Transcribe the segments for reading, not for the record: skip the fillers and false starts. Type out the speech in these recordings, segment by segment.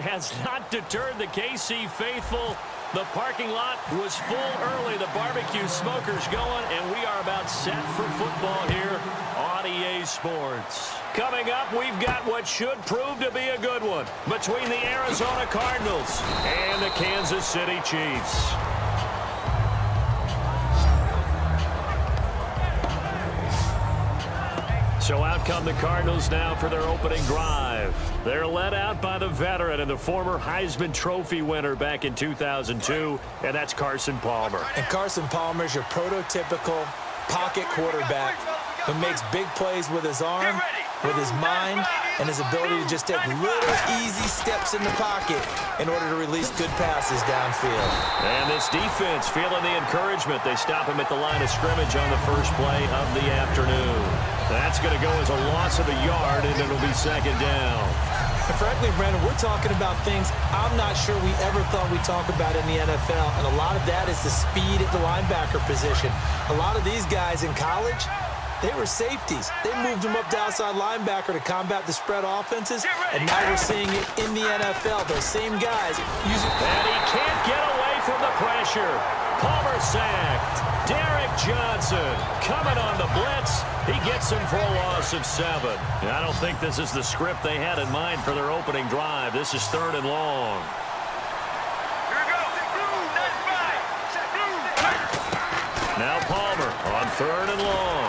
has not deterred the KC faithful. The parking lot was full early. The barbecue smoker's going, and we are about set for football here on EA Sports. Coming up, we've got what should prove to be a good one between the Arizona Cardinals and the Kansas City Chiefs. So out come the Cardinals now for their opening drive. They're led out by the veteran and the former Heisman Trophy winner back in 2002, and that's Carson Palmer. And Carson Palmer is your prototypical pocket quarterback who makes big plays with his arm, with his mind, and his ability to just take little easy steps in the pocket in order to release good passes downfield. And this defense feeling the encouragement. They stop him at the line of scrimmage on the first play of the afternoon. That's going to go as a loss of a yard, and it'll be second down. And frankly, Brandon, we're talking about things I'm not sure we ever thought we'd talk about in the NFL, and a lot of that is the speed at the linebacker position. A lot of these guys in college, they were safeties. They moved them up to outside linebacker to combat the spread offenses, and now we're seeing it in the NFL. Those same guys using... And he can't get away from the pressure. Palmer sacked. Derek Johnson coming on the blitz. He gets him for a loss of 7. I don't think this is the script they had in mind for their opening drive. This is 3rd and long. Now Palmer on 3rd and long.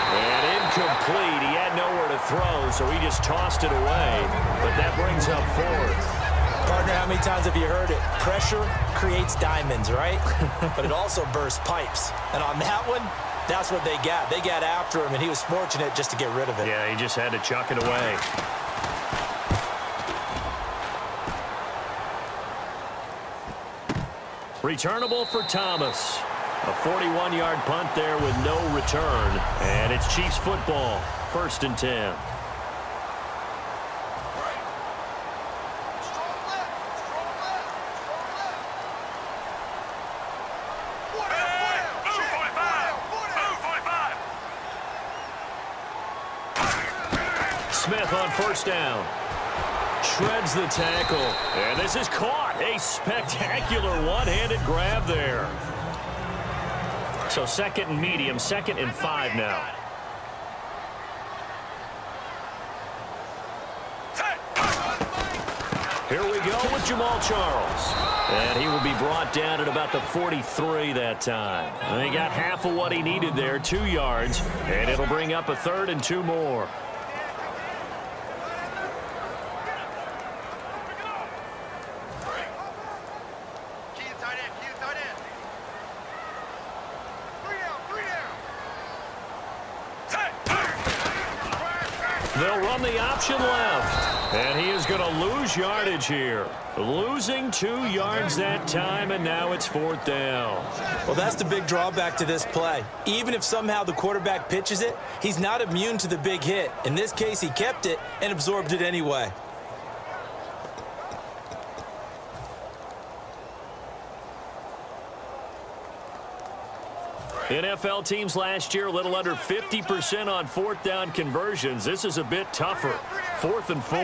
And incomplete. He had nowhere to throw, so he just tossed it away. But that brings up 4th. Partner, how many times have you heard it? Pressure creates diamonds, right? But it also bursts pipes. And on that one, that's what they got. They got after him, and he was fortunate just to get rid of it. Yeah, he just had to chuck it away. Returnable for Thomas. A 41-yard punt there with no return. And it's Chiefs football. 1st and 10. Smith on 1st down. Shreds the tackle. And this is caught. A spectacular one-handed grab there. So 2nd and medium, 2nd and 5 now. Here we go with Jamal Charles. And he will be brought down at about the 43 that time. And he got half of what he needed there, 2 yards. And it'll bring up a 3rd and 2 more. They'll run the option left. And he is going to lose yardage here. Losing 2 yards that time, and now it's 4th down. Well, that's the big drawback to this play. Even if somehow the quarterback pitches it, he's not immune to the big hit. In this case, he kept it and absorbed it anyway. NFL teams last year a little under 50% on 4th down conversions. This is a bit tougher. 4th and 4.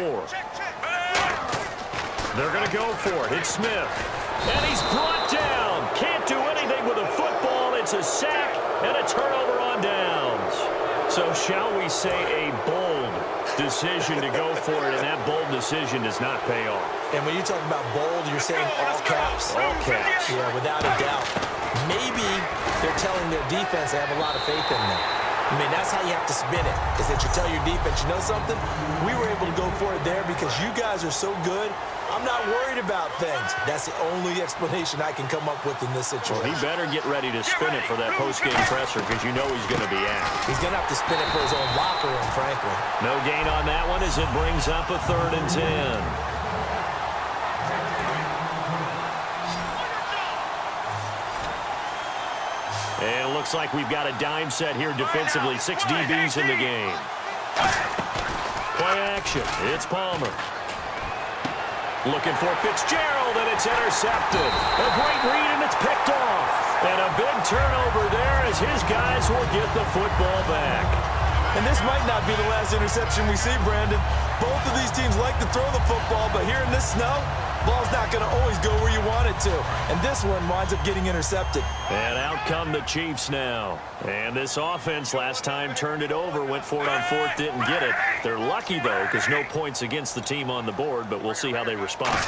They're going to go for it. It's Smith. And he's brought down. Can't do anything with a football. It's a sack and a turnover on downs. So shall we say a bold decision to go for it, and that bold decision does not pay off. And when you talk about bold, you're saying all caps? All caps. Yeah, without a doubt. Maybe they're telling their defense they have a lot of faith in them. I mean, that's how you have to spin it, is that you tell your defense, you know something? We were able to go for it there because you guys are so good. I'm not worried about things. That's the only explanation I can come up with in this situation. Well, he better get ready to spin it for that post-game presser because you know he's going to be out. He's going to have to spin it for his own locker room, frankly. No gain on that one as it brings up a 3rd and 10. And it looks like we've got a dime set here defensively. 6 DBs in the game. Play action. It's Palmer. Looking for Fitzgerald, and it's intercepted. A great read, and it's picked off. And a big turnover there as his guys will get the football back. And this might not be the last interception we see, Brandon. Both of these teams like to throw the football, but here in this snow, ball's not going to always go where you want it to. And this one winds up getting intercepted. And out come the Chiefs now. And this offense last time turned it over, went for it on fourth, didn't get it. They're lucky, though, because no points against the team on the board, but we'll see how they respond.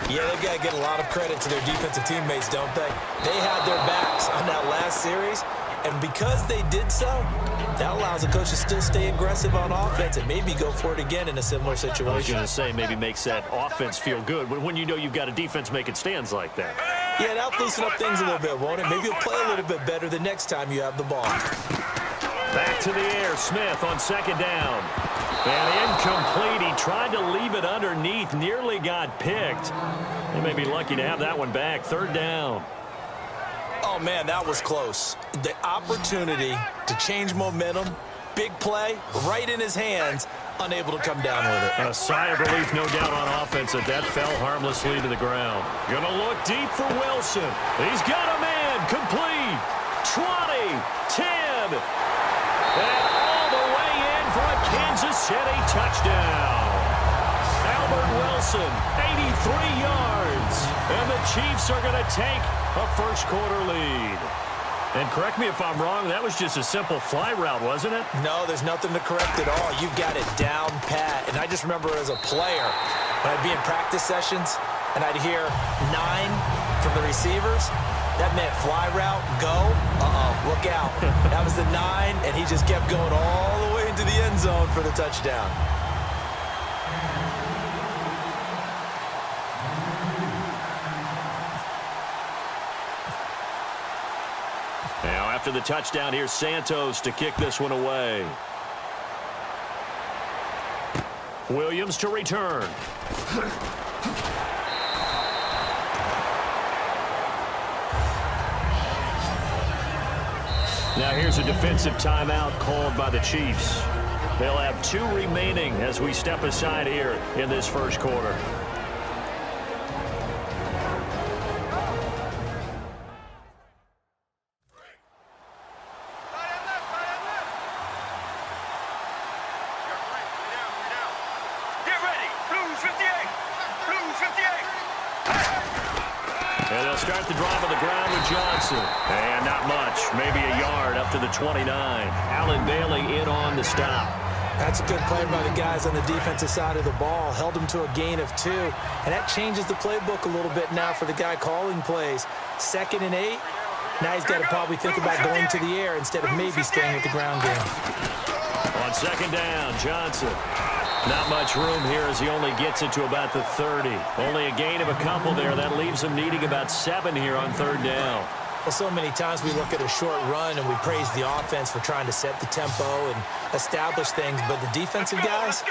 Yeah, they've got to get a lot of credit to their defensive teammates, don't they? They had their backs on that last series, and because they did so, that allows the coach to still stay aggressive on offense and maybe go for it again in a similar situation. I was going to say maybe makes that offense feel good, but when you know you've got a defense making stands like that. Yeah, that'll loosen up things a little bit, won't it? Maybe you'll play a little bit better the next time you have the ball. Back to the air, Smith on second down. And incomplete. He tried to leave it underneath, nearly got picked. They may be lucky to have that one back. Third down. Oh, man, that was close. The opportunity to change momentum, big play, right in his hands, unable to come down with it. A sigh of relief, no doubt, on offense that fell harmlessly to the ground. Gonna look deep for Wilson. He's got a man, complete. 20, 10, and all the way in for a Kansas City touchdown. Albert Wilson, 83 yards, and the Chiefs are gonna take a first-quarter lead. And correct me if I'm wrong, that was just a simple fly route, wasn't it? No, there's nothing to correct at all. You've got it down pat. And I just remember as a player, when I'd be in practice sessions and I'd hear 9 from the receivers, that meant fly route, go, look out. That was the 9, and he just kept going all the way into the end zone for the touchdown. Now, after the touchdown, here's Santos to kick this one away. Williams to return. Now, here's a defensive timeout called by the Chiefs. They'll have 2 remaining as we step aside here in this first quarter. And they'll start the drive on the ground with Johnson. And not much, maybe a yard up to the 29. Allen Bailey in on the stop. That's a good play by the guys on the defensive side of the ball. Held them to a gain of 2. And that changes the playbook a little bit now for the guy calling plays. 2nd and 8. Now he's got to probably think about going to the air instead of maybe staying with the ground game. On second down, Johnson. Not much room here as he only gets it to about the 30. Only a gain of a couple there. That leaves him needing about 7 here on third down. Well, so many times we look at a short run and we praise the offense for trying to set the tempo and establish things. But the defensive guys,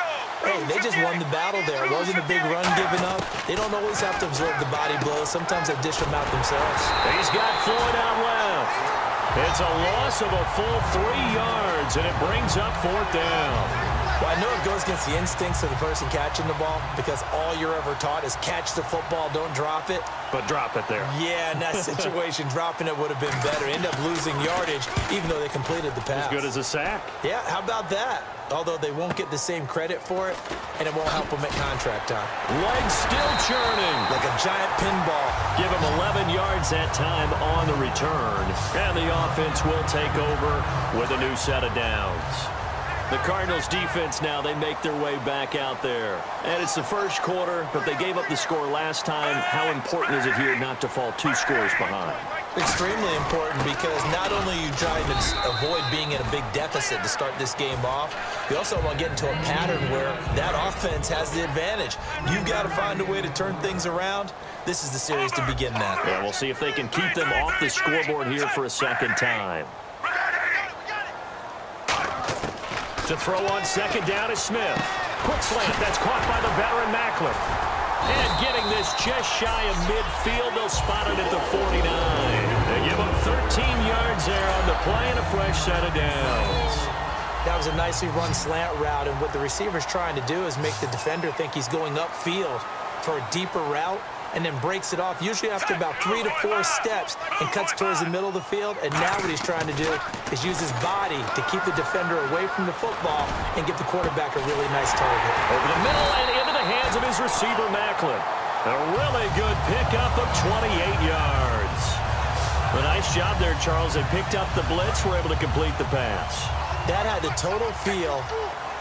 hey, they just won the battle there. It wasn't a big run given up. They don't always have to absorb the body blows. Sometimes they dish them out themselves. He's got Floyd out left. It's a loss of a full 3 yards, and it brings up fourth down. Well, I know it goes against the instincts of the person catching the ball because all you're ever taught is catch the football, don't drop it. But drop it there. Yeah, in that situation, dropping it would have been better. End up losing yardage, even though they completed the pass. As good as a sack. Yeah, how about that? Although they won't get the same credit for it, and it won't help them at contract time. Legs still churning. Like a giant pinball. Give him 11 yards that time on the return. And the offense will take over with a new set of downs. The Cardinals defense now, they make their way back out there. And it's the first quarter, but they gave up the score last time. How important is it here not to fall 2 scores behind? Extremely important because not only are you trying to avoid being in a big deficit to start this game off, you also want to get into a pattern where that offense has the advantage. You've got to find a way to turn things around. This is the series to begin that. Yeah, we'll see if they can keep them off the scoreboard here for a second time. To throw on second down is Smith. Quick slant, that's caught by the veteran Macklin. And getting this just shy of midfield, they'll spot it at the 49. They give him 13 yards there on the play and a fresh set of downs. That was a nicely run slant route, and what the receiver's trying to do is make the defender think he's going upfield for a deeper route, and then breaks it off, usually after about 3 to 4 steps, and cuts towards the middle of the field. And now what he's trying to do is use his body to keep the defender away from the football and give the quarterback a really nice target. Over the middle and into the hands of his receiver, Macklin. A really good pickup of 28 yards. A nice job there, Charles. They picked up the blitz, were able to complete the pass. That had the total feel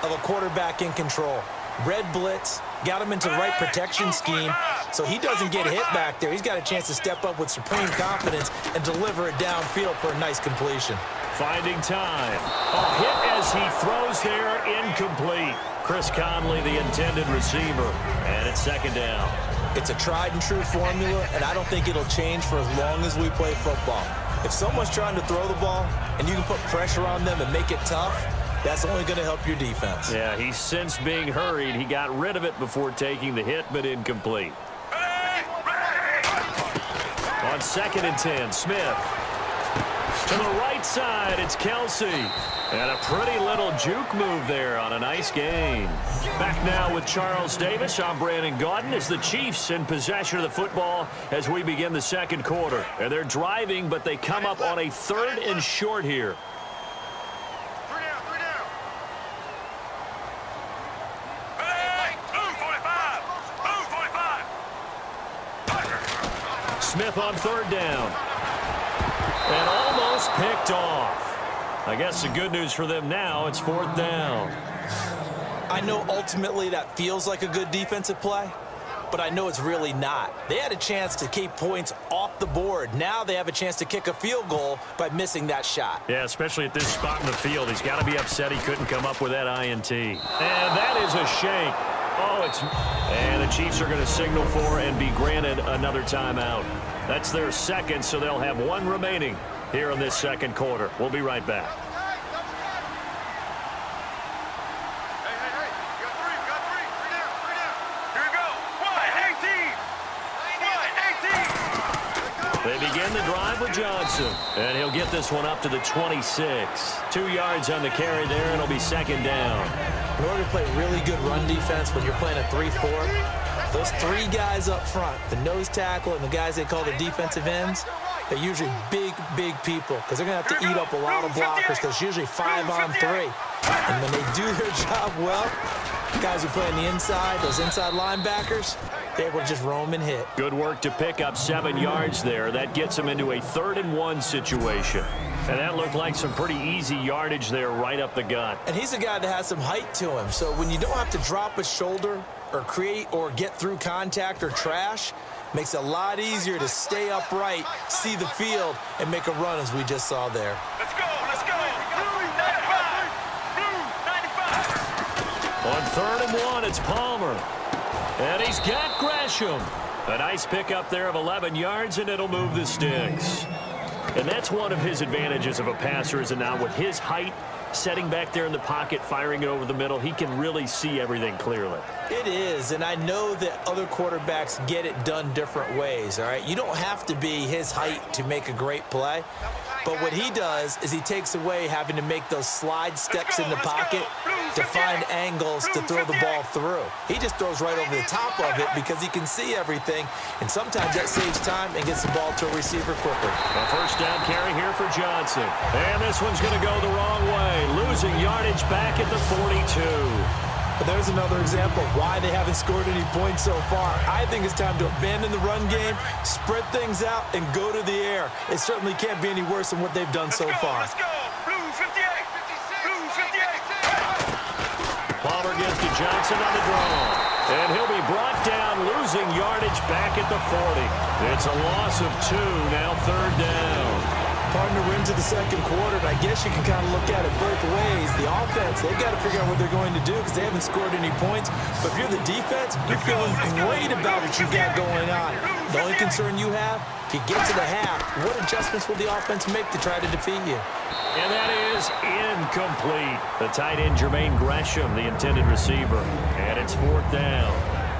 of a quarterback in control. Red blitz, got him into the right protection scheme, so he doesn't get hit back there. He's got a chance to step up with supreme confidence and deliver it downfield for a nice completion. Finding time. A hit as he throws there, incomplete. Chris Conley, the intended receiver, and it's second down. It's a tried and true formula, and I don't think it'll change for as long as we play football. If someone's trying to throw the ball and you can put pressure on them and make it tough, that's only going to help your defense. Yeah, he's since being hurried. He got rid of it before taking the hit, but incomplete. On 2nd and 10, Smith. To the right side, it's Kelsey. And a pretty little juke move there on a nice gain. Back now with Charles Davis. I'm Brandon Gaudin as the Chiefs in possession of the football as we begin the second quarter. And they're driving, but they come up on a 3rd and short here. Smith on 3rd down. And almost picked off. I guess the good news for them now, it's 4th down. I know ultimately that feels like a good defensive play, but I know it's really not. They had a chance to keep points off the board. Now they have a chance to kick a field goal by missing that shot. Yeah, especially at this spot in the field. He's got to be upset he couldn't come up with that INT. And that is a shank. And the Chiefs are going to signal for and be granted another timeout. That's their second, so they'll have one remaining here in this second quarter. We'll be right back. They begin the drive with Johnson, and he'll get this one up to the 26. 2 yards on the carry there, and it'll be second down. In order to play really good run defense when you're playing a 3-4, those 3 guys up front, the nose tackle and the guys they call the defensive ends, they're usually big, big people because they're going to have to eat up a lot of blockers because it's usually 5 on 3. And when they do their job well, guys who play on the inside, those inside linebackers, they're able to just roam and hit. Good work to pick up 7 yards there. That gets them into a 3rd and 1 situation. And that looked like some pretty easy yardage there right up the gut. And he's a guy that has some height to him. So when you don't have to drop a shoulder or create or get through contact or trash, makes it a lot easier to stay upright, see the field, and make a run as we just saw there. Let's go, let's go. Blue 95. Blue 95. On 3rd and 1, it's Palmer. And he's got Gresham. A nice pickup there of 11 yards, and it'll move the sticks. And that's one of his advantages of a passer, is now with his height, setting back there in the pocket, firing it over the middle, he can really see everything clearly. It is, and I know that other quarterbacks get it done different ways, all right? You don't have to be his height to make a great play, but what he does is he takes away having to make those slide steps in the pocket to find angles to throw the ball through. He just throws right over the top of it because he can see everything, and sometimes that saves time and gets the ball to a receiver quicker. A first down carry here for Johnson. And this one's going to go the wrong way, losing yardage back at the 42. But there's another example of why they haven't scored any points so far. I think it's time to abandon the run game, spread things out, and go to the air. It certainly can't be any worse than what they've done so far. Let's go. Blue 58. Blue 58. Palmer gives to Johnson on the draw. And he'll be brought down, losing yardage back at the 40. It's a loss of 2, now 3rd down. Partner, we're into the second quarter, and I guess you can kind of look at it both ways. The offense, they've got to figure out what they're going to do because they haven't scored any points. But if you're the defense, you're feeling great about what you got going on. The only concern you have, if you get to the half, what adjustments will the offense make to try to defeat you? And that is incomplete. The tight end, Jermaine Gresham, the intended receiver. And it's 4th down.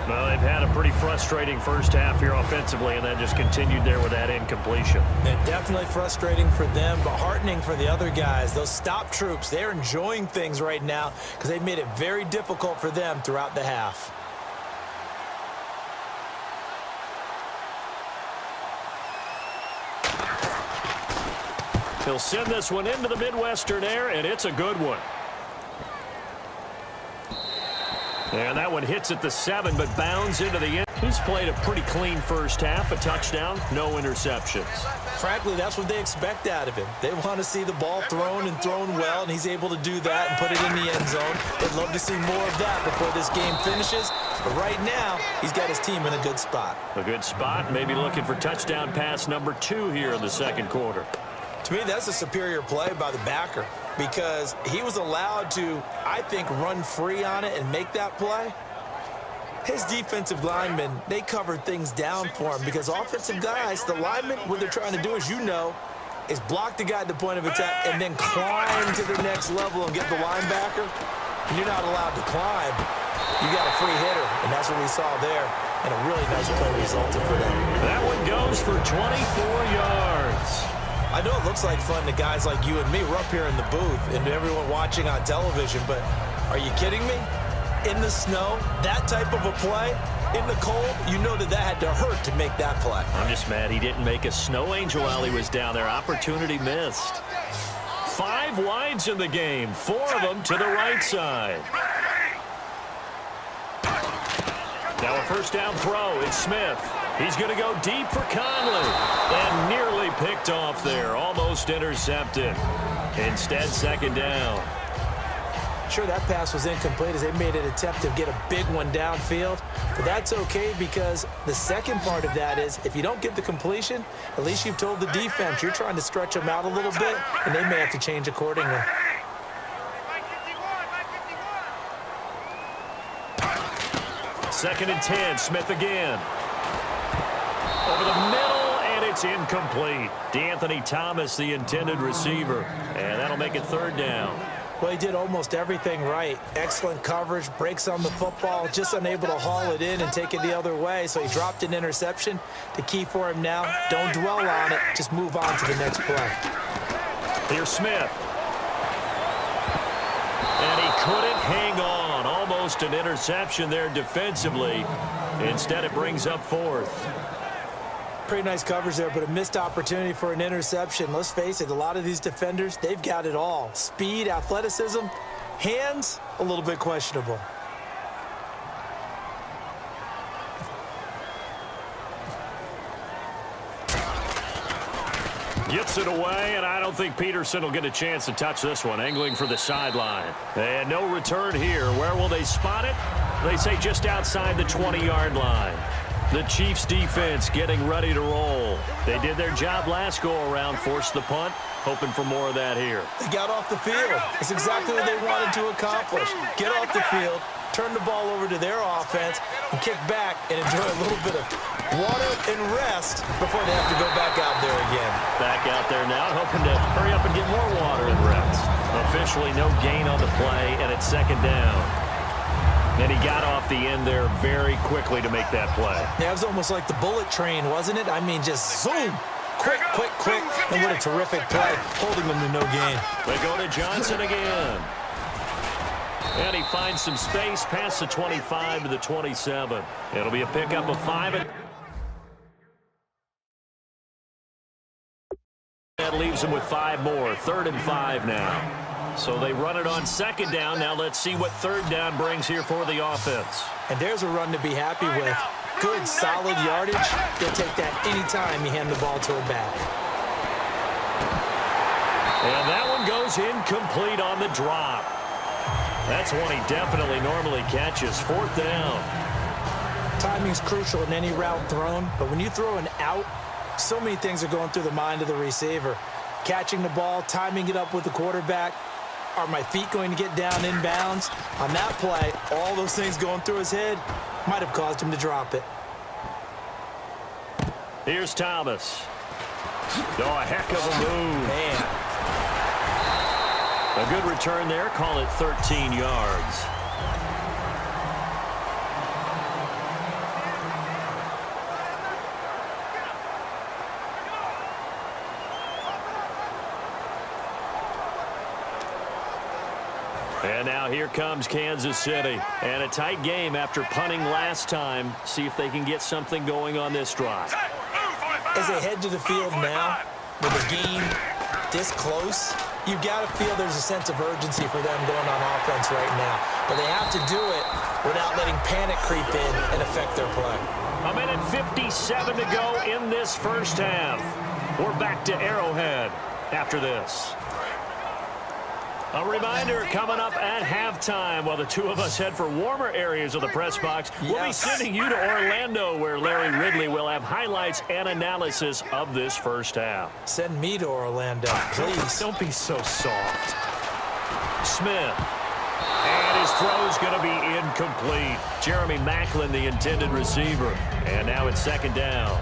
Well, they've had a pretty frustrating first half here offensively, and then just continued there with that incompletion. They're definitely frustrating for them, but heartening for the other guys. Those stop troops, they're enjoying things right now because they've made it very difficult for them throughout the half. He'll send this one into the Midwestern air, and it's a good one. And that one hits at the 7, but bounds into the end. He's played a pretty clean first half, a touchdown, no interceptions. Frankly, that's what they expect out of him. They want to see the ball thrown and thrown well, and he's able to do that and put it in the end zone. They'd love to see more of that before this game finishes. But right now, he's got his team in a good spot. A good spot, maybe looking for touchdown pass number 2 here in the second quarter. To me, that's a superior play by the backer because he was allowed to, I think, run free on it and make that play. His defensive linemen, they covered things down for him because offensive guys, the linemen, what they're trying to do, as you know, is block the guy at the point of attack and then climb to the next level and get the linebacker. And you're not allowed to climb. You got a free hitter, and that's what we saw there. And a really nice play resulted for them. That one goes for 24 yards. I know it looks like fun to guys like you and me. We're up here in the booth and everyone watching on television, but are you kidding me? In the snow, that type of a play, in the cold, you know that had to hurt to make that play. I'm just mad he didn't make a snow angel while he was down there. Opportunity missed. 5 wides in the game, 4 of them to the right side. Now a first down throw. It's Smith. He's going to go deep for Conley. And nearly picked off there. Almost intercepted. Instead, second down. Sure, that pass was incomplete as they made an attempt to get a big one downfield. But that's okay because the second part of that is if you don't get the completion, at least you've told the defense you're trying to stretch them out a little bit, and they may have to change accordingly. Second and 10, Smith again. Over the middle, and it's incomplete. DeAnthony Thomas, the intended receiver. And that'll make it third down. Well, he did almost everything right. Excellent coverage, breaks on the football, just unable to haul it in and take it the other way. So he dropped an interception. The key for him now, don't dwell on it. Just move on to the next play. Here's Smith. And he couldn't hang on. Almost an interception there defensively. Instead, it brings up fourth. Pretty nice coverage there, but a missed opportunity for an interception. Let's face it, a lot of these defenders, they've got it all. Speed, athleticism, hands, a little bit questionable. Gets it away, and I don't think Peterson will get a chance to touch this one. Angling for the sideline. And no return here. Where will they spot it? They say just outside the 20-yard line. The Chiefs defense getting ready to roll. They did their job last go-around, forced the punt, hoping for more of that here. They got off the field. It's exactly what they wanted to accomplish. Get off the field, turn the ball over to their offense, and kick back and enjoy a little bit of water and rest before they have to go back out there again. Back out there now, hoping to hurry up and get more water and rest. Officially no gain on the play, and it's second down. And he got off the end there very quickly to make that play. Yeah, it was almost like the bullet train, wasn't it? I mean, just zoom. Quick, quick, quick. And what a terrific play, holding them to no gain. They go to Johnson again. And he finds some space past the 25 to the 27. It'll be a pickup of 5. That leaves him with 5 more. 3rd and 5 now. So they run it on second down. Now let's see what third down brings here for the offense. And there's a run to be happy with. Good, solid yardage. They'll take that anytime you hand the ball to a back. And that one goes incomplete on the drop. That's one he definitely normally catches. 4th down. Timing's crucial in any route thrown, but when you throw an out, so many things are going through the mind of the receiver. Catching the ball, timing it up with the quarterback. Are my feet going to get down inbounds? On that play, all those things going through his head might have caused him to drop it. Here's Thomas. Oh, a heck of a move. Man. A good return there. Call it 13 yards. And now here comes Kansas City. And a tight game after punting last time. See if they can get something going on this drive. As they head to the field now, with a game this close, you've got to feel there's a sense of urgency for them going on offense right now. But they have to do it without letting panic creep in and affect their play. A minute 57 to go in this first half. We're back to Arrowhead after this. A reminder coming up at halftime while the two of us head for warmer areas of the press box. We'll be sending you to Orlando where Larry Ridley will have highlights and analysis of this first half. Send me to Orlando, please. Don't be so soft. Smith. And his throw's going to be incomplete. Jeremy Maclin, the intended receiver. And now it's second down.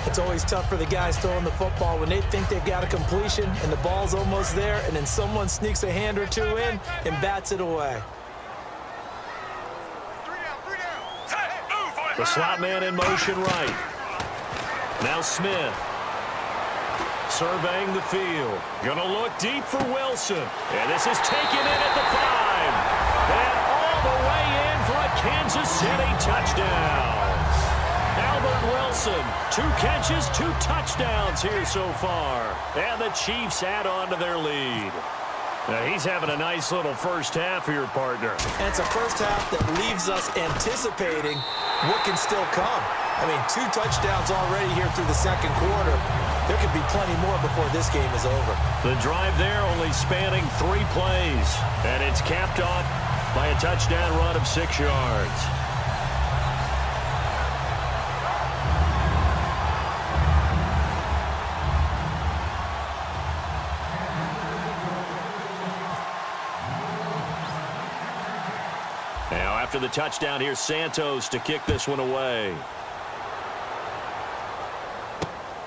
It's always tough for the guys throwing the football when they think they've got a completion and the ball's almost there, and then someone sneaks a hand or two in and bats it away. The slot man in motion right. Now Smith. Surveying the field. Going to look deep for Wilson. And this is taken in at the 5. And all the way in for a Kansas City touchdown. Albert Wilson, 2 catches, 2 touchdowns here so far. And the Chiefs add on to their lead. Now he's having a nice little first half here, partner. And it's a first half that leaves us anticipating what can still come. I mean, 2 touchdowns already here through the second quarter. There could be plenty more before this game is over. The drive there only spanning 3 plays. And it's capped off by a touchdown run of 6 yards. Now after the touchdown, here's Santos to kick this one away.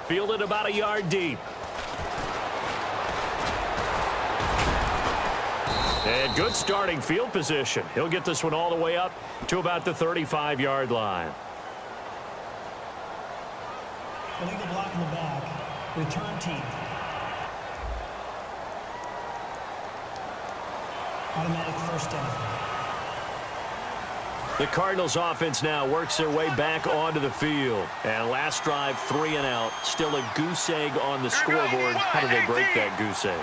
Fielded about a yard deep. And good starting field position. He'll get this one all the way up to about the 35-yard line. Illegal block in the back. Return team. Automatic first down. The Cardinals offense now works their way back onto the field. And last drive, 3 and out. Still a goose egg on the scoreboard. How do they break that goose egg?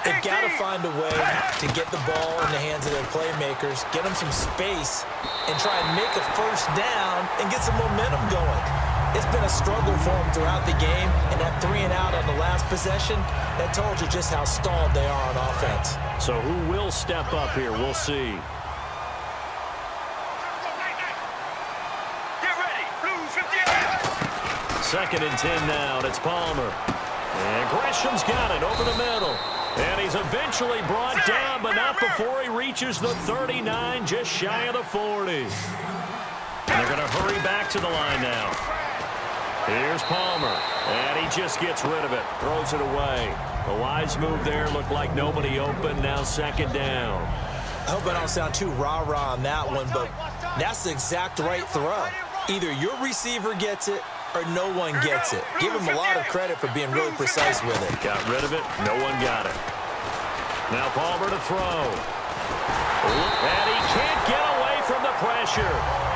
They've got to find a way to get the ball in the hands of their playmakers, get them some space, and try and make a first down and get some momentum going. It's been a struggle for them throughout the game, and that 3 and out on the last possession, that told you just how stalled they are on offense. So who will step up here? We'll see. Second and 10 now, and it's Palmer. And Gresham's got it over the middle. And he's eventually brought down, but not before he reaches the 39, just shy of the 40. And they're going to hurry back to the line now. Here's Palmer, and he just gets rid of it, throws it away. A wise move there, looked like nobody open, now second down. I hope I don't sound too rah-rah on that one, but that's the exact right throw. Either your receiver gets it, or no one gets it. Give him a lot of credit for being really precise with it. Got rid of it. No one got it. Now Palmer to throw. And he can't get away from the pressure.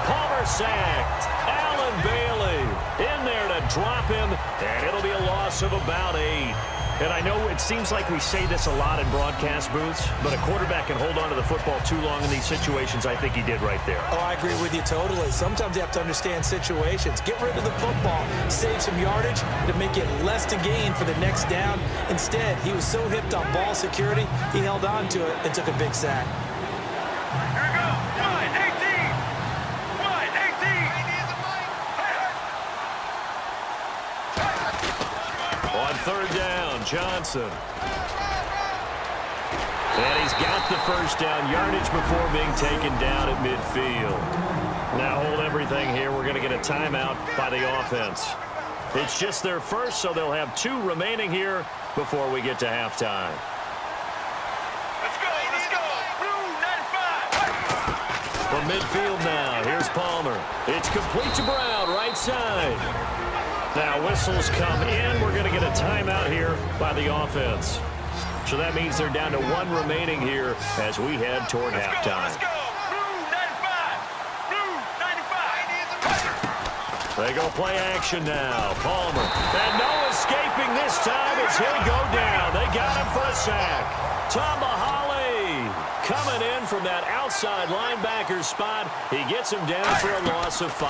Palmer sacked. Allen Bailey in there to drop him. And it'll be a loss of about 8. And I know it seems like we say this a lot in broadcast booths, but a quarterback can hold on to the football too long in these situations. I think he did right there. Oh, I agree with you totally. Sometimes you have to understand situations. Get rid of the football. Save some yardage to make it less to gain for the next down. Instead, he was so hipped on ball security, he held on to it and took a big sack. Here we go. 1-18. 1-18. On third down, Johnson. And he's got the first down, yardage before being taken down at midfield. Now hold everything here. We're going to get a timeout by the offense. It's just their first, so they'll have 2 remaining here before we get to halftime. Let's go. Let's go. Blue 95. From midfield now, here's Palmer. It's complete to Brown, right side. Now whistles come in. We're going to get a timeout here by the offense. So that means they're down to 1 remaining here as we head toward halftime. Let's go. Blue 95. Blue 95. They go play action now. Palmer. And no escaping this time as he'll go down. They for a sack. Tamahale coming in from that outside linebacker spot. He gets him down for a loss of 5.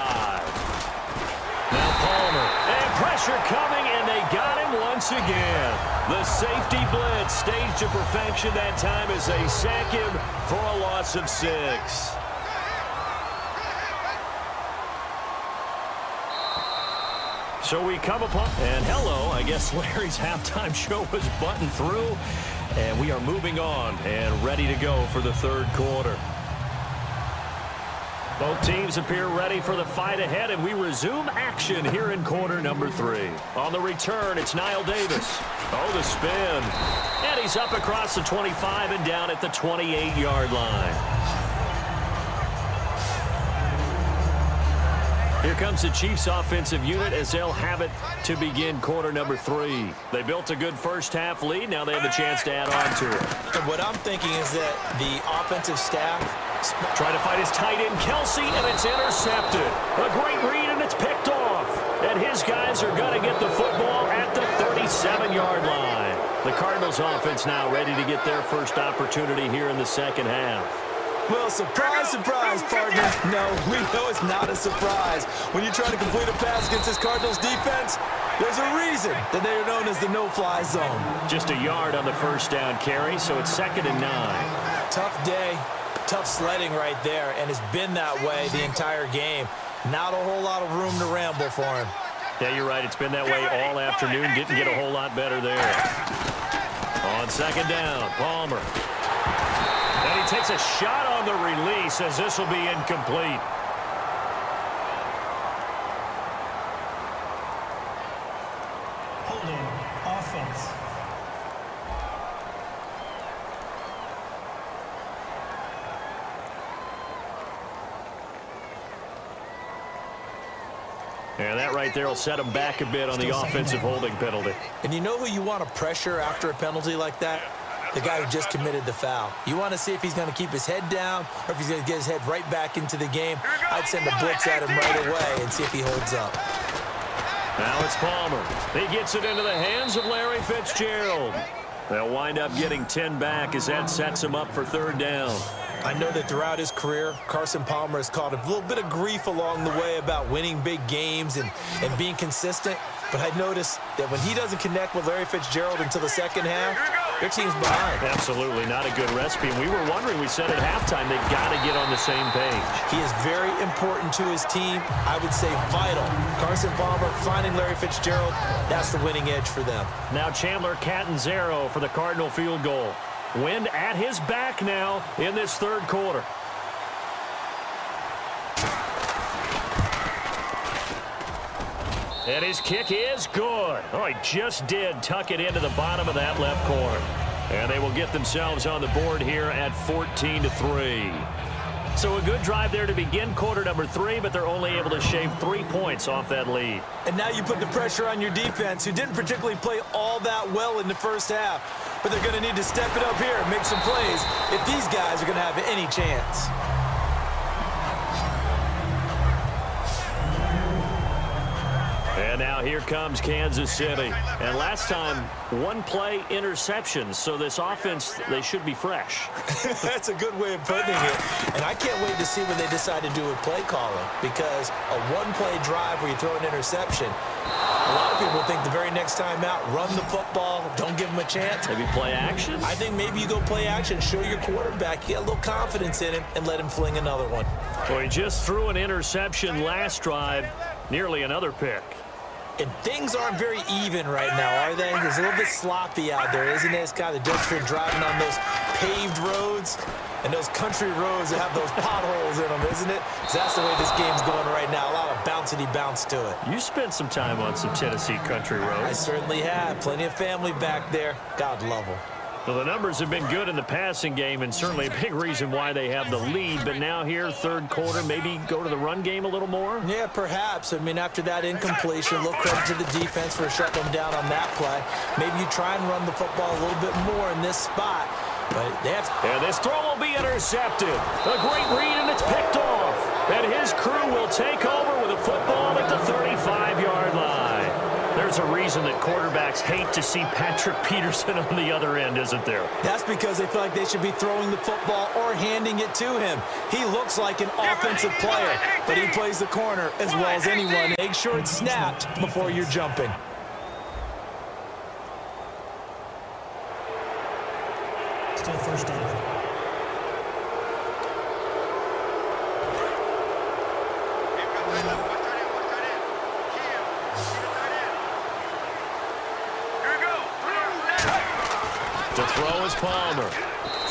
Now Palmer, and pressure coming, and they got him once again. The safety blitz staged to perfection that time as they sack him for a loss of 6. So we come upon, and hello, I guess Larry's halftime show was buttoned through, and we are moving on and ready to go for the third quarter. Both teams appear ready for the fight ahead, and we resume action here in quarter number 3. On the return, it's Niall Davis. Oh, the spin. And he's up across the 25 and down at the 28-yard line. Here comes the Chiefs offensive unit as they'll have it to begin quarter number 3. They built a good first half lead. Now they have a chance to add on to it. And what I'm thinking is that the offensive staff trying to fight his tight end, Kelsey, and it's intercepted. A great read, and it's picked off. And his guys are going to get the football at the 37-yard line. The Cardinals offense now ready to get their first opportunity here in the second half. Well, surprise, surprise, partner. No, we know it's not a surprise. When you try to complete a pass against this Cardinals defense, there's a reason that they are known as the no-fly zone. Just a yard on the first down carry, so it's 2nd and 9. Tough day, tough sledding right there, and it's been that way the entire game. Not a whole lot of room to ramble for him. Yeah, you're right. It's been that way all afternoon. Didn't get a whole lot better there. On 2nd down, Palmer. And he takes a shot on the release as this will be incomplete. Holding offense. And that right there will set him back a bit on the offensive holding penalty. And you know who you want to pressure after a penalty like that? The guy who just committed the foul. You want to see if he's going to keep his head down or if he's going to get his head right back into the game. I'd send a blitz at him right away and see if he holds up. Now it's Palmer. He gets it into the hands of Larry Fitzgerald. They'll wind up getting 10 back as that sets him up for 3rd down. I know that throughout his career, Carson Palmer has caught a little bit of grief along the way about winning big games and being consistent. But I noticed that when he doesn't connect with Larry Fitzgerald until the second half, their team's behind. Absolutely not a good recipe. And we were wondering, we said at halftime, they've got to get on the same page. He is very important to his team. I would say vital. Carson Palmer finding Larry Fitzgerald, that's the winning edge for them. Now Chandler Catanzaro for the Cardinal field goal. Wind at his back now in this third quarter. And his kick is good. Oh, he just did tuck it into the bottom of that left corner. And they will get themselves on the board here at 14-3. So a good drive there to begin quarter number 3, but they're only able to shave 3 points off that lead. And now you put the pressure on your defense, who didn't particularly play all that well in the first half. But they're going to need to step it up here and make some plays if these guys are going to have any chance. And now here comes Kansas City. And last time, 1 play interceptions. So this offense, they should be fresh. That's a good way of putting it. And I can't wait to see what they decide to do with play calling. Because a 1-play drive where you throw an interception, a lot of people think the very next time out, run the football, don't give them a chance. Maybe play action? I think maybe you go play action, show your quarterback, get a little confidence in him, and let him fling another one. Well, he just threw an interception last drive, nearly another pick. And things aren't very even right now, are they? It's a little bit sloppy out there, isn't it? It's kind of different driving on those paved roads and those country roads that have those potholes in them, isn't it? So that's the way this game's going right now. A lot of bouncy bounce to it. You spent some time on some Tennessee country roads. I certainly have. Plenty of family back there. God love them. Well, the numbers have been good in the passing game and certainly a big reason why they have the lead. But now here, third quarter, maybe go to the run game a little more? Yeah, perhaps. I mean, after that incompletion, a little credit to the defense for shutting them down on that play. Maybe you try and run the football a little bit more in this spot. But they have to. And this throw will be intercepted. A great read, and it's picked off. And his crew will take over with a football at the 35-yard line. They're There's a reason that quarterbacks hate to see Patrick Peterson on the other end, isn't there? That's because they feel like they should be throwing the football or handing it to him. He looks like an offensive player, but he plays the corner as well as anyone. Make sure it's snapped before you're jumping. Still first down. To throw is Palmer.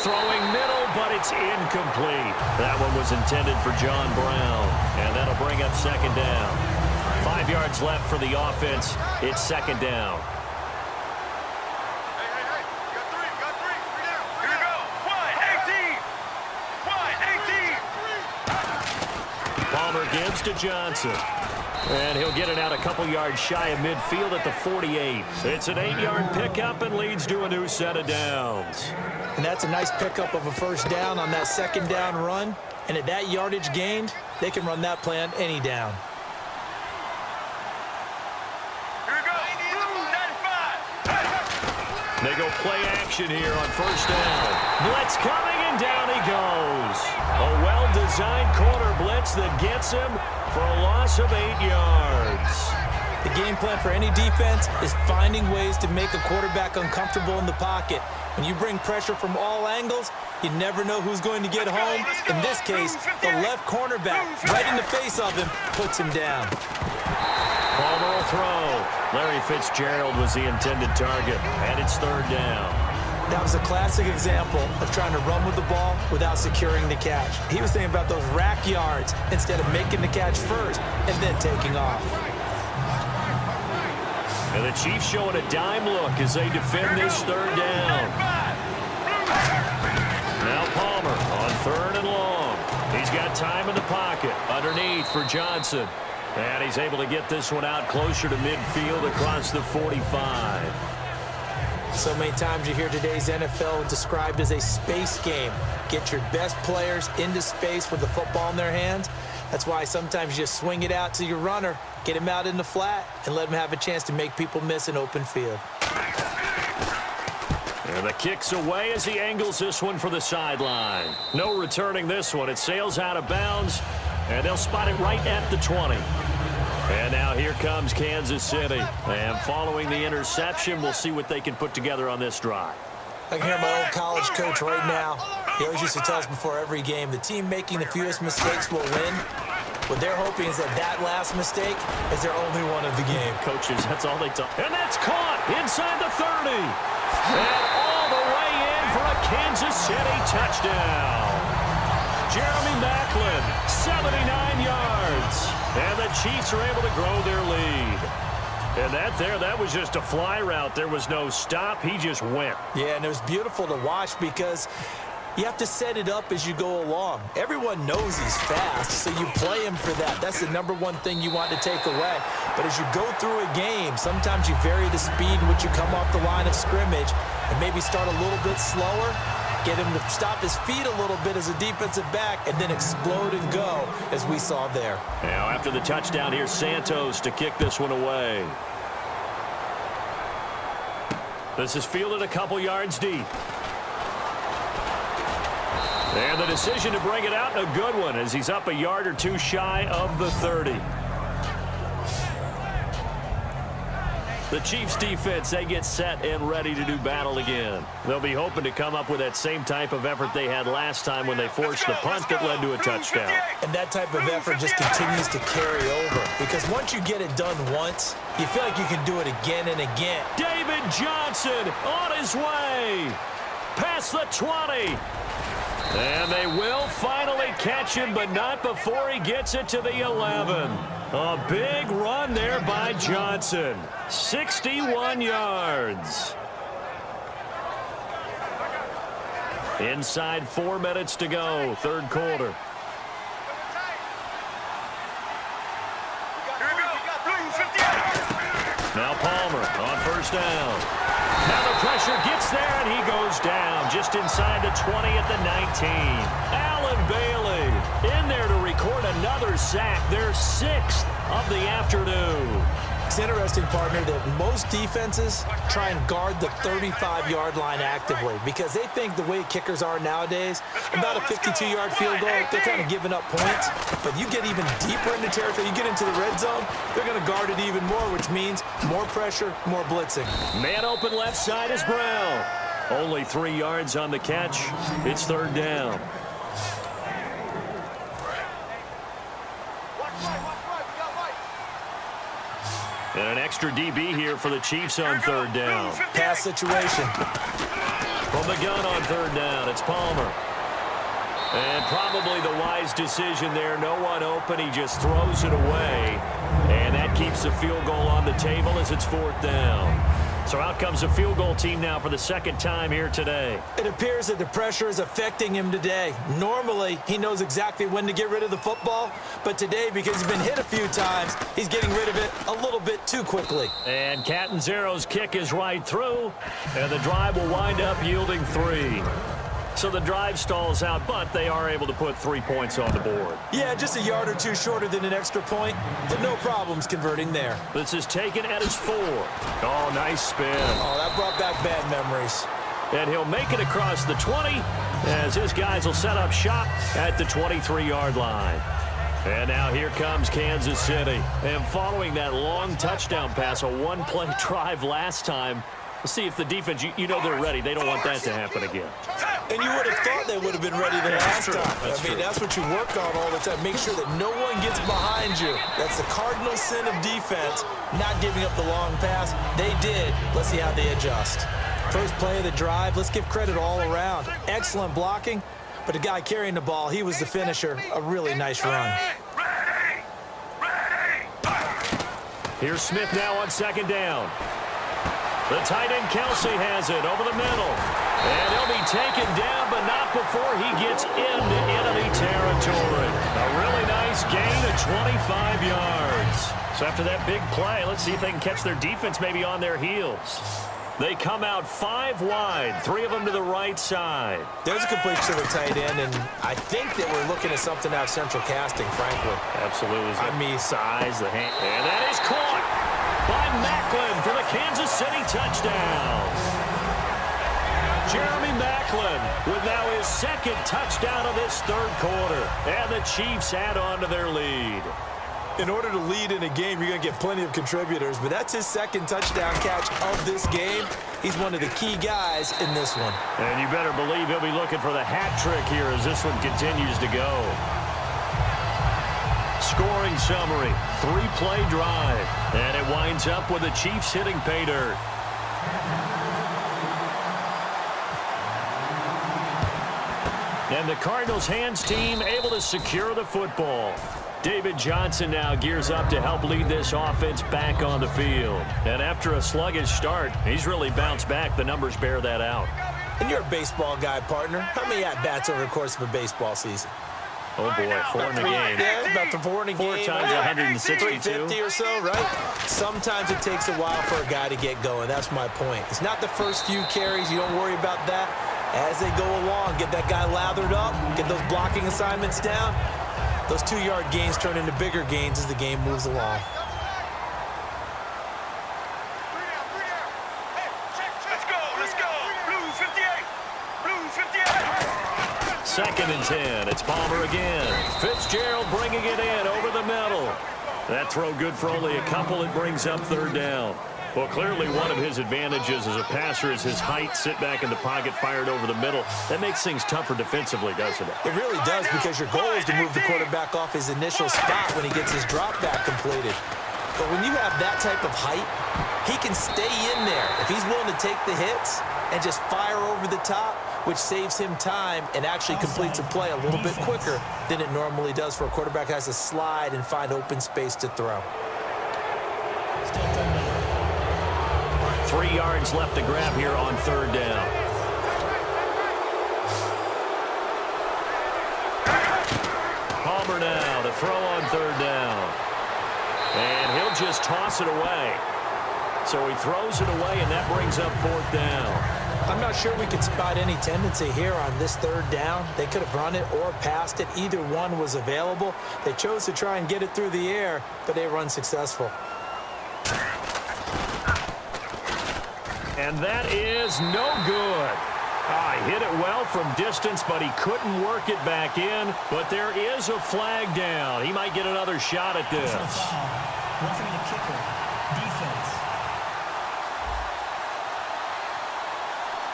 Throwing middle, but it's incomplete. That one was intended for John Brown, and that'll bring up second down. 5 yards left for the offense. It's second down. Palmer gives to Johnson. And he'll get it out a couple yards shy of midfield at the 48. It's an 8-yard pickup and leads to a new set of downs. And that's a nice pickup of a first down on that second down run. And at that yardage gained, they can run that play on any down. They go play action here on first down. Blitz coming, and down he goes. A well-designed corner blitz that gets him for a loss of 8 yards. The game plan for any defense is finding ways to make a quarterback uncomfortable in the pocket. When you bring pressure from all angles, you never know who's going to get home. In this case, the left cornerback, right in the face of him, puts him down. Palmer will throw. Larry Fitzgerald was the intended target, and it's third down. That was a classic example of trying to run with the ball without securing the catch. He was thinking about those rack yards instead of making the catch first and then taking off. And the Chiefs showing a dime look as they defend this third down. Now Palmer on third and long. He's got time in the pocket. Underneath for Johnson. And he's able to get this one out closer to midfield across the 45. So many times you hear today's NFL described as a space game. Get your best players into space with the football in their hands. That's why sometimes you just swing it out to your runner, get him out in the flat, and let him have a chance to make people miss an open field. And the kick's away as he angles this one for the sideline. No returning this one. It sails out of bounds, and they'll spot it right at the 20. And now here comes Kansas City. And following the interception, we'll see what they can put together on this drive. I can hear my old college coach right now. He always used to tell us before every game, the team making the fewest mistakes will win. What they're hoping is that that last mistake is their only one of the game. Coaches, that's all they talk. And that's caught inside the 30. And all the way in for a Kansas City touchdown. Jeremy Maclin, 79 yards. And the Chiefs are able to grow their lead. And that was just a fly route. There was no stop. He just went. Yeah, and it was beautiful to watch because you have to set it up as you go along. Everyone knows he's fast, so you play him for that. That's the number one thing you want to take away. But as you go through a game, sometimes you vary the speed in which you come off the line of scrimmage and maybe start a little bit slower, get him to stop his feet a little bit as a defensive back, and then explode and go, as we saw there. Now, after the touchdown, here's Santos to kick this one away. This is fielded a couple yards deep. And the decision to bring it out, a good one, as he's up a yard or two shy of the 30. The Chiefs defense, they get set and ready to do battle again. They'll be hoping to come up with that same type of effort they had last time when they forced the punt that led to a touchdown. And that type of effort just continues to carry over. Because once you get it done once, you feel like you can do it again and again. David Johnson on his way. Past the 20. And they will finally catch him, but not before he gets it to the 11. A big run there by Johnson. 61 yards. Inside 4 minutes to go, third quarter. Now Palmer on first down. Now the pressure gets there, and he goes down just inside the 20 at the 19. Allen Bailey in there to record another sack, their 6th of the afternoon. It's interesting, partner, that most defenses try and guard the 35-yard line actively because they think the way kickers are nowadays, about a 52-yard field goal, they're kind of giving up points. But you get even deeper into territory, you get into the red zone, they're going to guard it even more, which means more pressure, more blitzing. Man open left side is Brown. Only 3 yards on the catch. It's third down. And an extra DB here for the Chiefs on third down. Pass situation. From the gun on third down, it's Palmer. And probably the wise decision there. No one open. He just throws it away. And that keeps the field goal on the table as it's fourth down. So out comes the field goal team now for the second time here today. It appears that the pressure is affecting him today. Normally, he knows exactly when to get rid of the football, but today, because he's been hit a few times, he's getting rid of it a little bit too quickly. And Catanzaro's kick is right through, and the drive will wind up yielding 3. So the drive stalls out, but they are able to put 3 points on the board. Yeah, just a yard or two shorter than an extra point, but no problems converting there. This is taken at his 4. Oh, nice spin. Oh, that brought back bad memories. And he'll make it across the 20 as his guys will set up shop at the 23-yard line. And now here comes Kansas City. And following that long touchdown pass, a one-play drive last time, we'll see if the defense, you know they're ready. They don't want that to happen again. And you would have thought they would have been ready the last time. That's true. That's what you work on all the time. Make sure that no one gets behind you. That's the cardinal sin of defense, not giving up the long pass. They did. Let's see how they adjust. First play of the drive, let's give credit all around. Excellent blocking, but the guy carrying the ball, he was the finisher. A really nice run. Here's Smith now on second down. The tight end Kelsey has it over the middle. And he'll be taken down, but not before he gets into enemy territory. A really nice gain of 25 yards. So after that big play, let's see if they can catch their defense maybe on their heels. They come out 5 wide, 3 of them to the right side. There's a completion to the tight end, and I think that we're looking at something out of central casting, frankly. Absolutely. I mean, size, the hand. And that is caught by Macklin for the Kansas City touchdown. Jeremy Macklin with now his second touchdown of this third quarter. And the Chiefs add on to their lead. in order to lead in a game, you're going to get plenty of contributors, but that's his second touchdown catch of this game. He's one of the key guys in this one. And you better believe he'll be looking for the hat trick here as this one continues to go. Scoring summary, 3-play drive, and it winds up with the Chiefs hitting pay dirt. And the Cardinals hands team able to secure the football. David Johnson now gears up to help lead this offense back on the field. And after a sluggish start, he's really bounced back. The numbers bear that out. And you're a baseball guy, partner. How many at-bats over the course of a baseball season? Oh, boy, 4 in a game. Yeah, about the 4 in a game. 4 times 162. 350 or so, right? Sometimes it takes a while for a guy to get going. That's my point. It's not the first few carries. You don't worry about that. As they go along, get that guy lathered up, get those blocking assignments down. Those 2-yard gains turn into bigger gains as the game moves along. Let's go. Blue 58. Blue 58. Second and 10. It's Palmer again. Fitzgerald bringing it in over the middle. That throw good for only a couple. It brings up third down. Well, clearly one of his advantages as a passer is his height, sit back in the pocket, fired over the middle. That makes things tougher defensively, doesn't it? It really does, because your goal is to move the quarterback off his initial spot when he gets his drop back completed. But when you have that type of height, he can stay in there. If he's willing to take the hits and just fire over the top, which saves him time and actually completes a play a little bit quicker than it normally does for a quarterback who has to slide and find open space to throw. 3 yards left to grab here on third down. Palmer now to throw on third down. And he'll just toss it away. So he throws it away, and that brings up fourth down. I'm not sure we could spot any tendency here on this third down. They could have run it or passed it. Either one was available. They chose to try and get it through the air, but they were unsuccessful. And that is no good. He hit it well from distance, but he couldn't work it back in. But there is a flag down. He might get another shot at this. Roughing the kicker. Defense.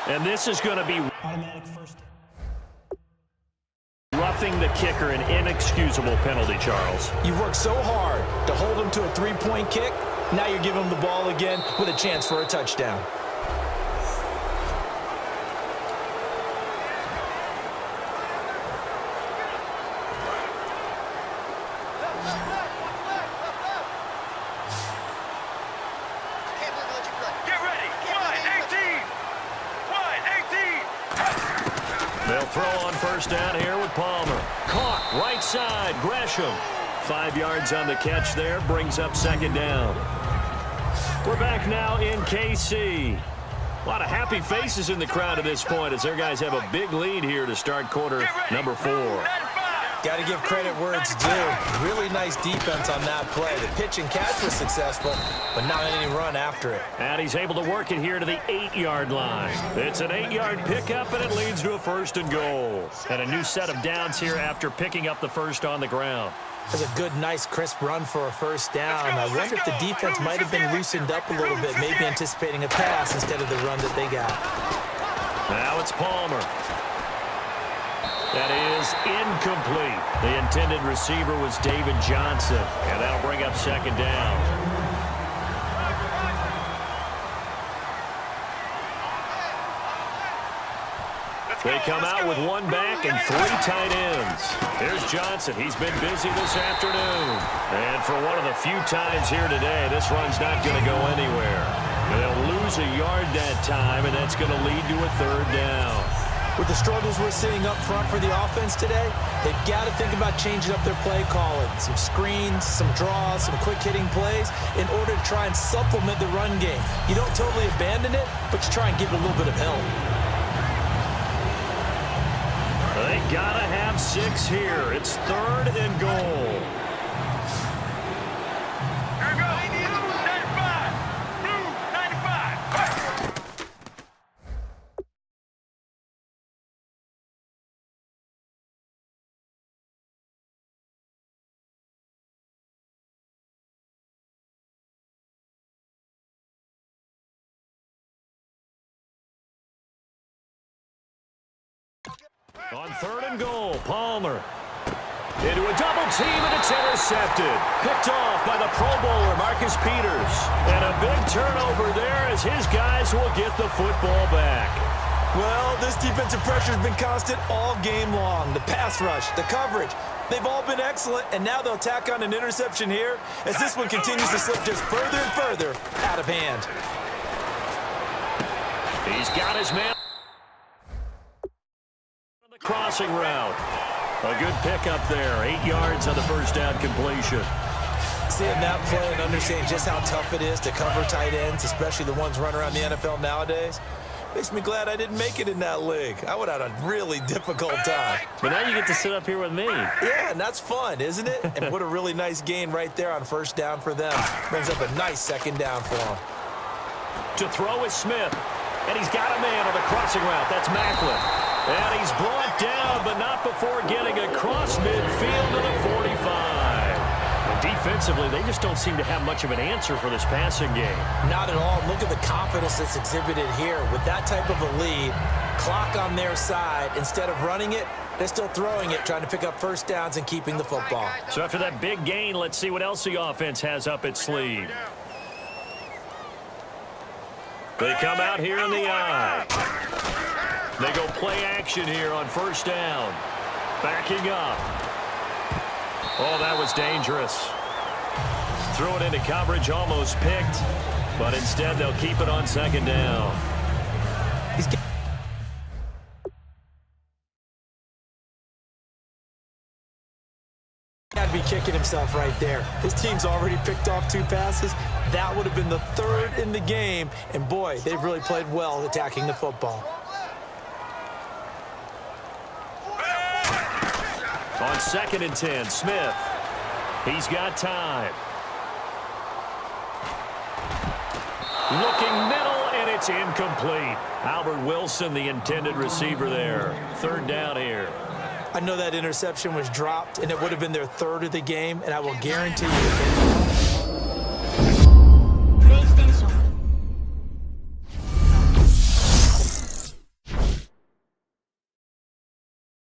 And this is going to be Automatic first. roughing the kicker, an inexcusable penalty, Charles. You've worked so hard to hold him to a three-point kick. Now you're giving him the ball again with a chance for a touchdown. Get ready. Wide 18. Wide 18. They'll throw on first down here with Palmer. Caught right side. Gresham. 5 yards on the catch there. Brings up second down. We're back now in KC. A lot of happy faces in the crowd at this point as their guys have a big lead here to start quarter number 4. Got to give credit where it's due. Really nice defense on that play. The pitch and catch was successful, but not any run after it. And he's able to work it here to the 8-yard line. It's an 8-yard pickup, and it leads to a first and goal. And a new set of downs here after picking up the first on the ground. That's a good, nice, crisp run for a first down. I wonder if the defense might have been loosened up a little bit, maybe anticipating a pass instead of the run that they got. Now it's Palmer. That is incomplete. The intended receiver was David Johnson, and that'll bring up second down. They come out with one back and 3 tight ends. Here's Johnson. He's been busy this afternoon. And for one of the few times here today, this run's not going to go anywhere. They'll lose a yard that time, and that's going to lead to a third down. With the struggles we're seeing up front for the offense today, they've got to think about changing up their play calling. Some screens, some draws, some quick-hitting plays in order to try and supplement the run game. You don't totally abandon it, but you try and give it a little bit of help. They gotta have 6 here. It's third and goal. Here we go. 95. Blue 95. On third and goal, Palmer. Into a double team, and it's intercepted. Picked off by the Pro Bowler, Marcus Peters. And a big turnover there as his guys will get the football back. Well, this defensive pressure has been constant all game long. The pass rush, the coverage, they've all been excellent, and now they'll tack on an interception here as this one continues to slip just further and further out of hand. He's got his man. Crossing route. A good pickup there. 8 yards on the first down completion. Seeing that play and understanding just how tough it is to cover tight ends, especially the ones running around the NFL nowadays, makes me glad I didn't make it in that league. I would have had a really difficult time. But now you get to sit up here with me. Yeah, and that's fun, isn't it? And what a really nice gain right there on first down for them. Brings up a nice second down for them. To throw is Smith. And he's got a man on the crossing route. That's Macklin. And he's brought down, but not before getting across midfield to the 45. And defensively, they just don't seem to have much of an answer for this passing game. Not at all. Look at the confidence that's exhibited here. With that type of a lead, clock on their side, instead of running it, they're still throwing it, trying to pick up first downs and keeping the football. So after that big gain, let's see what else the offense has up its sleeve. They come out here in the eye. They go play action here on first down. Backing up. Oh, that was dangerous. Threw it into coverage, almost picked. But instead, they'll keep it on second down. He's got to be kicking himself right there. His team's already picked off 2 passes. That would have been the 3rd in the game. And, boy, they've really played well attacking the football. On 2nd and 10, Smith. He's got time. Looking middle, and it's It's incomplete. Albert Wilson, the intended receiver there. Third down here. I know that interception was dropped, and it would have been their third of the game, and I will guarantee you,